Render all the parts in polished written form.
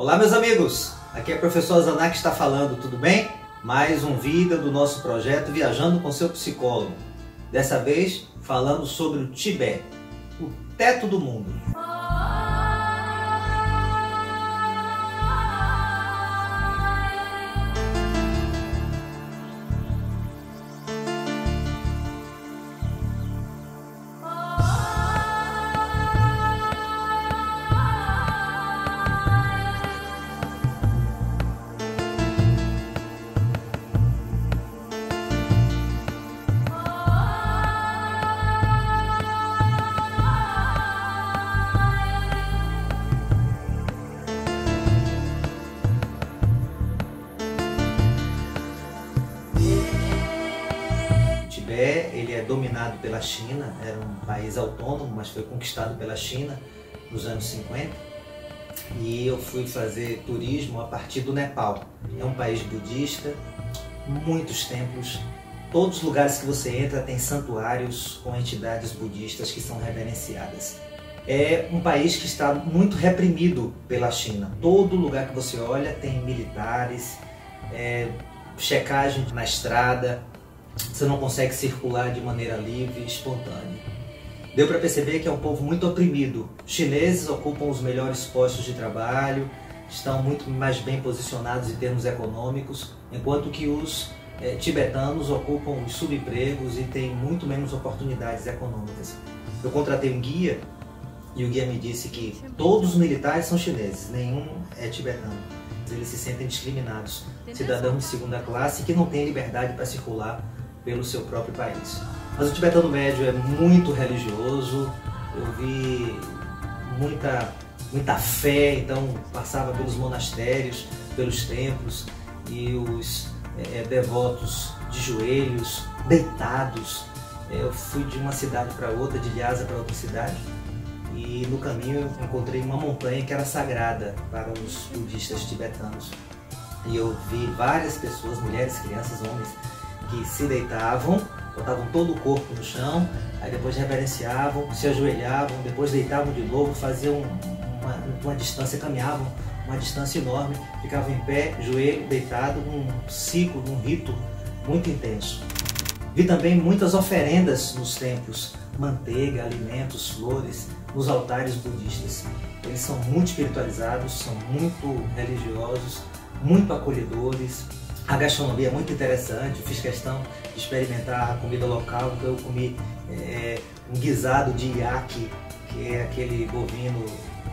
Olá meus amigos, aqui é o professor Zanak que está falando, tudo bem? Mais um vídeo do nosso projeto Viajando com seu psicólogo. Dessa vez falando sobre o Tibete, o teto do mundo. Ele é dominado pela China, era um país autônomo, mas foi conquistado pela China nos anos 50. E eu fui fazer turismo a partir do Nepal. É um país budista, muitos templos, todos os lugares que você entra tem santuários com entidades budistas que são reverenciadas. É um país que está muito reprimido pela China. Todo lugar que você olha tem militares, checagem na estrada. Você não consegue circular de maneira livre e espontânea. Deu para perceber que é um povo muito oprimido. Os chineses ocupam os melhores postos de trabalho, estão muito mais bem posicionados em termos econômicos, enquanto que os tibetanos ocupam os subempregos e têm muito menos oportunidades econômicas. Eu contratei um guia e o guia me disse que todos os militares são chineses, nenhum é tibetano. Eles se sentem discriminados, cidadãos de segunda classe que não têm liberdade para circular pelo seu próprio país. Mas o tibetano médio é muito religioso, eu vi muita fé, então passava pelos monastérios, pelos templos, e os devotos de joelhos, deitados. Eu fui de uma cidade para outra, de Lhasa para outra cidade, e no caminho eu encontrei uma montanha que era sagrada para os budistas tibetanos. E eu vi várias pessoas, mulheres, crianças, homens, que se deitavam, botavam todo o corpo no chão, aí depois reverenciavam, se ajoelhavam, depois deitavam de novo, faziam uma distância, caminhavam uma distância enorme, ficavam em pé, joelho, deitado, num ciclo, num rito muito intenso. Vi também muitas oferendas nos templos, manteiga, alimentos, flores, nos altares budistas. Eles são muito espiritualizados, são muito religiosos, muito acolhedores. A gastronomia é muito interessante, eu fiz questão de experimentar a comida local, então eu comi um guisado de iaque, que é aquele bovino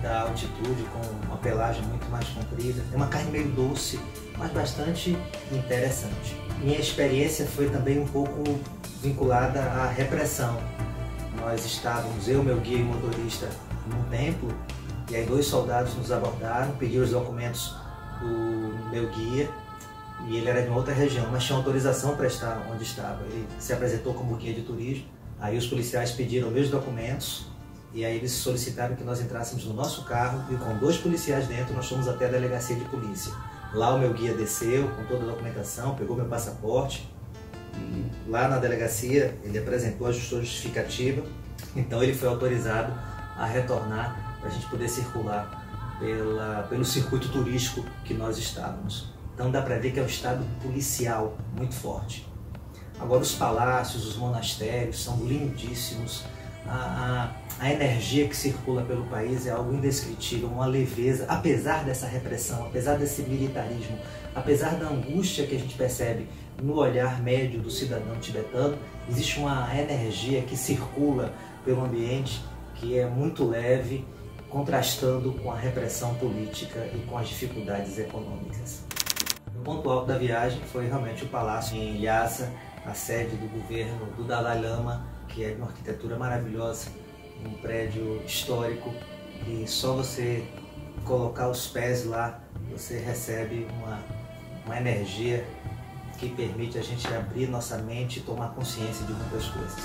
da altitude com uma pelagem muito mais comprida. É uma carne meio doce, mas bastante interessante. Minha experiência foi também um pouco vinculada à repressão. Nós estávamos, eu, meu guia e motorista, num templo, e aí 2 soldados nos abordaram, pediram os documentos do meu guia, e ele era de uma outra região, mas tinha autorização para estar onde estava. Ele se apresentou como guia de turismo, aí os policiais pediram meus documentos, e aí eles solicitaram que nós entrássemos no nosso carro, e com 2 policiais dentro nós fomos até a delegacia de polícia. Lá o meu guia desceu com toda a documentação, pegou meu passaporte, e lá na delegacia ele apresentou a sua justificativa, então ele foi autorizado a retornar para a gente poder circular pelo circuito turístico que nós estávamos. Então dá para ver que é um estado policial muito forte. Agora os palácios, os monastérios são lindíssimos, a energia que circula pelo país é algo indescritível, uma leveza, apesar dessa repressão, apesar desse militarismo, apesar da angústia que a gente percebe no olhar médio do cidadão tibetano, existe uma energia que circula pelo ambiente que é muito leve, contrastando com a repressão política e com as dificuldades econômicas. O ponto alto da viagem foi realmente o palácio em Lhasa, a sede do governo do Dalai Lama, que é uma arquitetura maravilhosa, um prédio histórico, e só você colocar os pés lá, você recebe uma energia que permite a gente abrir nossa mente e tomar consciência de muitas coisas.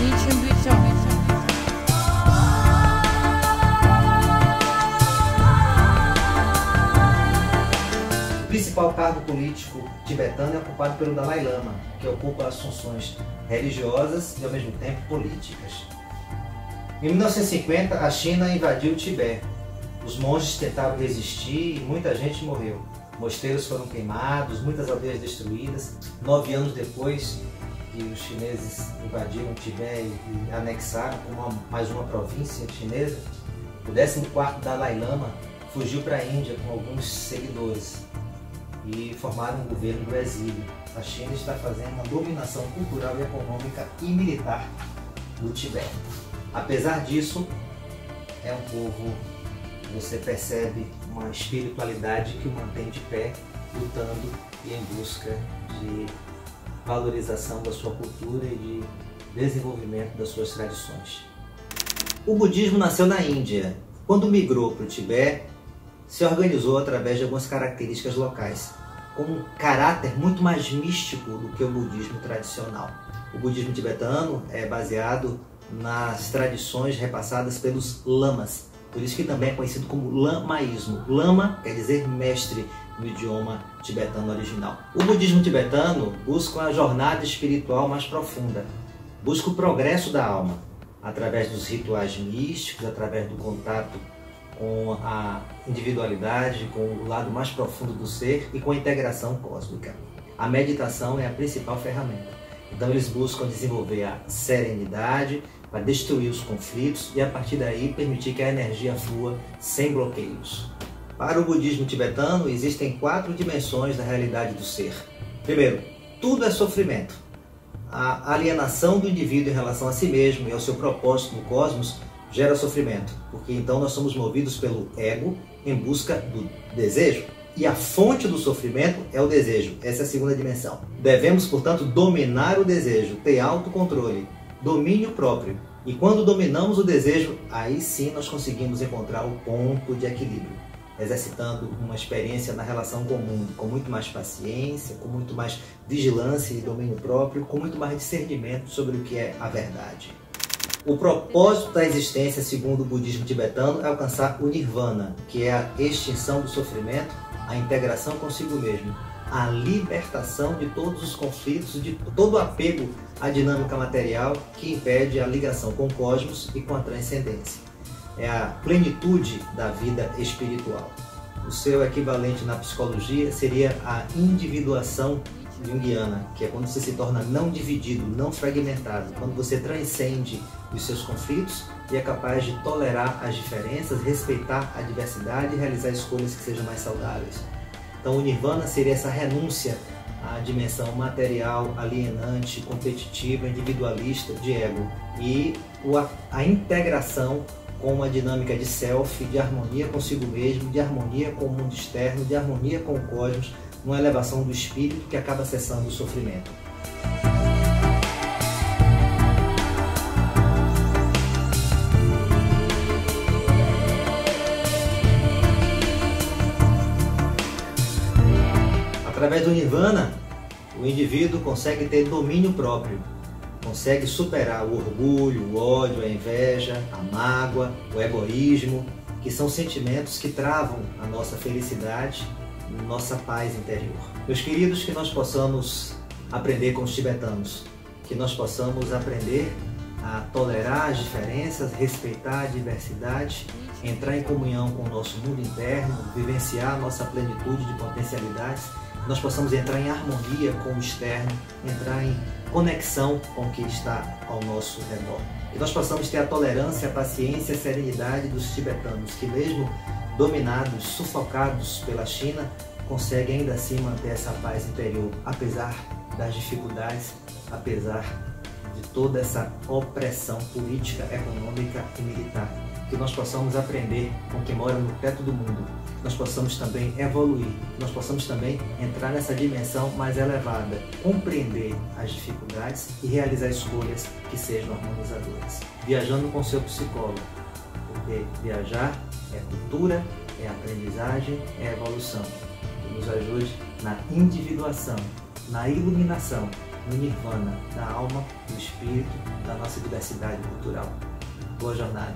Niçin político tibetano é ocupado pelo Dalai Lama, que ocupa as funções religiosas e ao mesmo tempo políticas. Em 1950, a China invadiu o Tibete. Os monges tentaram resistir e muita gente morreu. Mosteiros foram queimados, muitas aldeias destruídas. 9 anos depois que os chineses invadiram o Tibete e anexaram mais uma província chinesa, o 14º Dalai Lama fugiu para a Índia com alguns seguidores e formaram um governo do exílio. A China está fazendo uma dominação cultural, econômica e militar do Tibete. Apesar disso, é um povo, você percebe uma espiritualidade que o mantém de pé, lutando e em busca de valorização da sua cultura e de desenvolvimento das suas tradições. O budismo nasceu na Índia. Quando migrou para o Tibete, se organizou através de algumas características locais, com um caráter muito mais místico do que o budismo tradicional. O budismo tibetano é baseado nas tradições repassadas pelos lamas, por isso que também é conhecido como lamaísmo. Lama quer dizer mestre no idioma tibetano original. O budismo tibetano busca uma jornada espiritual mais profunda, busca o progresso da alma, através dos rituais místicos, através do contato com a individualidade, com o lado mais profundo do ser e com a integração cósmica. A meditação é a principal ferramenta. Então eles buscam desenvolver a serenidade para destruir os conflitos e a partir daí permitir que a energia flua sem bloqueios. Para o budismo tibetano existem 4 dimensões da realidade do ser. Primeiro, tudo é sofrimento. A alienação do indivíduo em relação a si mesmo e ao seu propósito no cosmos gera sofrimento, porque então nós somos movidos pelo ego em busca do desejo. E a fonte do sofrimento é o desejo. Essa é a segunda dimensão. Devemos, portanto, dominar o desejo, ter autocontrole, domínio próprio. E quando dominamos o desejo, aí sim nós conseguimos encontrar o ponto de equilíbrio, exercitando uma experiência na relação com o mundo, com muito mais paciência, com muito mais vigilância e domínio próprio, com muito mais discernimento sobre o que é a verdade. O propósito da existência, segundo o budismo tibetano, é alcançar o nirvana, que é a extinção do sofrimento, a integração consigo mesmo, a libertação de todos os conflitos, de todo o apego à dinâmica material que impede a ligação com o cosmos e com a transcendência. É a plenitude da vida espiritual. O seu equivalente na psicologia seria a individuação junguiana, que é quando você se torna não dividido, não fragmentado, quando você transcende os seus conflitos e é capaz de tolerar as diferenças, respeitar a diversidade e realizar escolhas que sejam mais saudáveis. Então o nirvana seria essa renúncia à dimensão material, alienante, competitiva, individualista, de ego, e a integração com uma dinâmica de self, de harmonia consigo mesmo, de harmonia com o mundo externo, de harmonia com o cosmos, uma elevação do espírito que acaba cessando o sofrimento. Através do nirvana, o indivíduo consegue ter domínio próprio, consegue superar o orgulho, o ódio, a inveja, a mágoa, o egoísmo, que são sentimentos que travam a nossa felicidade, nossa paz interior. Meus queridos, que nós possamos aprender com os tibetanos, que nós possamos aprender a tolerar as diferenças, respeitar a diversidade, entrar em comunhão com o nosso mundo interno, vivenciar a nossa plenitude de potencialidades, nós possamos entrar em harmonia com o externo, entrar em conexão com o que está ao nosso redor. E nós possamos ter a tolerância, a paciência e a serenidade dos tibetanos, que mesmo dominados, sufocados pela China, conseguem ainda assim manter essa paz interior, apesar das dificuldades, apesar de toda essa opressão política, econômica e militar. Que nós possamos aprender com quem mora no teto do mundo, que nós possamos também evoluir, que nós possamos também entrar nessa dimensão mais elevada, compreender as dificuldades e realizar escolhas que sejam harmonizadoras. Viajando com seu psicólogo, porque viajar é cultura, é aprendizagem, é evolução. Que nos ajude na individuação, na iluminação, no nirvana, da alma, do espírito, da nossa diversidade cultural. Boa jornada!